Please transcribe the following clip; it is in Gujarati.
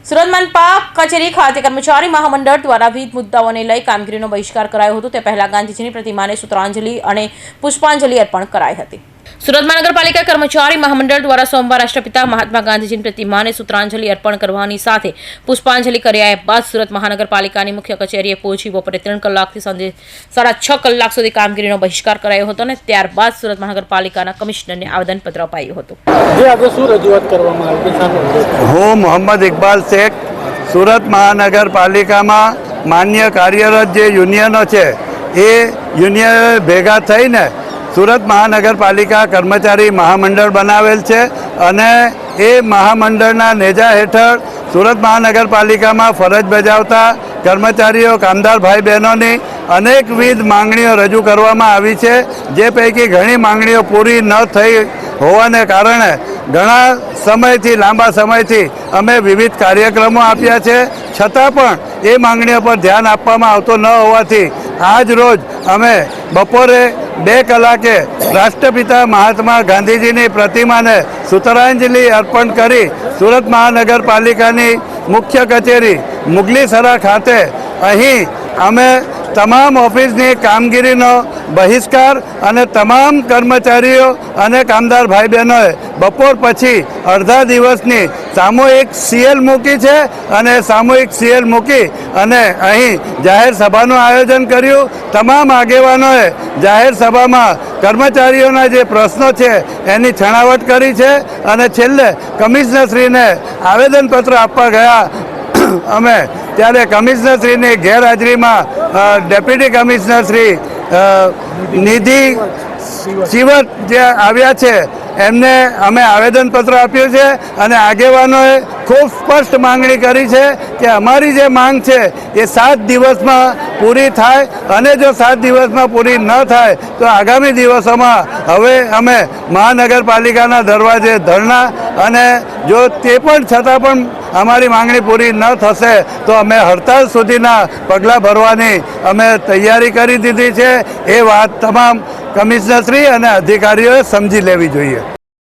સુરત મનપા કચેરી ખાતે કર્મચારી મહામંડળ દ્વારા વિવિધ મુદ્દાઓને લઈ કામગીરીનો બહિષ્કાર કરાયો હતો। તે પહેલા ગાંધીજીની પ્રતિમાને સૂત્રાંજલિ અને પુષ્પાંજલિ અર્પણ કરાઈ હતી। સુરત મહાનગરપાલિકા કર્મચારી મહામંડળ દ્વારા સોમવાર રાષ્ટ્રપિતા મહાત્મા ગાંધીજીની પ્રતિમાને સૂત્રાંજલિ અર્પણ કરવાની સાથે પુષ્પાંજલિ કર્યા બાદ સુરત મહાનગરપાલિકાની મુખ્ય કચેરીએ પહોંચી બપોરે 3 કલાકથી સાંજે 6:30 કલાક સુધી કામગીરીનો બહિષ્કાર કરાયો હતો અને ત્યારબાદ સુરત મહાનગરપાલિકાના કમિશનરને આવેદનપત્ર અપાયું હતું। હું મોહમ્મદ ઇકબાલ શેખ સુરત મહાનગરપાલિકામાં માન્ય કાર્યરત જે યુનિયનો છે એ યુનિયન ભેગા થઈને સુરત મહાનગરપાલિકા કર્મચારી મહામંડળ બનાવેલ છે અને એ મહામંડળના નેજા હેઠળ સુરત મહાનગરપાલિકામાં ફરજ બજાવતા કર્મચારીઓ કામદાર ભાઈ બહેનોની અનેકવિધ માંગણીઓ રજૂ કરવામાં આવી છે, જે પૈકી ઘણી માંગણીઓ પૂરી ન થઈ હોવાને કારણે ઘણા સમયથી લાંબા સમયથી અમે વિવિધ કાર્યક્રમો આપ્યા છે, છતાં પણ એ માંગણીઓ પર ધ્યાન આપવામાં આવતું ન હોવાથી આજ રોજ અમે બપોરે 2 કલાકે રાષ્ટ્રપિતા મહાત્મા ગાંધીજીની પ્રતિમાને સૂત્રાંજલિ અર્પણ કરી સુરત મહાનગરપાલિકાની મુખ્ય કચેરી મુગલીસરા ખાતે અહીં અમે તમામ ઓફિસની કામગીરીનો બહિષ્કાર અને તમામ કર્મચારીઓ અને કામદાર ભાઈ બહેનોએ બપોર પછી અડધા દિવસની સામૂહિક સીએલ મૂકી છે અને સામૂહિક સીએલ મૂકી અને અહીં જાહેર સભાનું આયોજન કર્યું। તમામ આગેવાનોએ જાહેર સભામાં કર્મચારીઓના જે પ્રશ્નો છે એની છણાવટ કરી છે અને છેલ્લે કમિશનરશ્રીને આવેદનપત્ર આપવા ગયા અમે ત્યારે કમિશનરશ્રીની ગેરહાજરીમાં ડેપ્યુટી કમિશનરશ્રી નિધિ શિવત જે આવ્યા છે એમને અમે આવેદનપત્ર આપ્યું છે અને આગેવાનોએ ખૂબ સ્પષ્ટ માંગણી કરી છે કે અમારી જે માંગ છે એ 7 દિવસમાં પૂરી થાય અને જો 7 દિવસમાં પૂરી ન થાય તો આગામી દિવસોમાં હવે અમે મહાનગરપાલિકાના દરવાજે ધરણા અને જો તે પણ છતાં પણ અમારી માંગણી પૂરી ન થશે તો અમે હડતાલ સુધીના પગલાં ભરવાની અમે તૈયારી કરી દીધી છે। એ વાત તમામ કમિશનરશ્રી અને અધિકારીઓએ સમજી લેવી જોઈએ।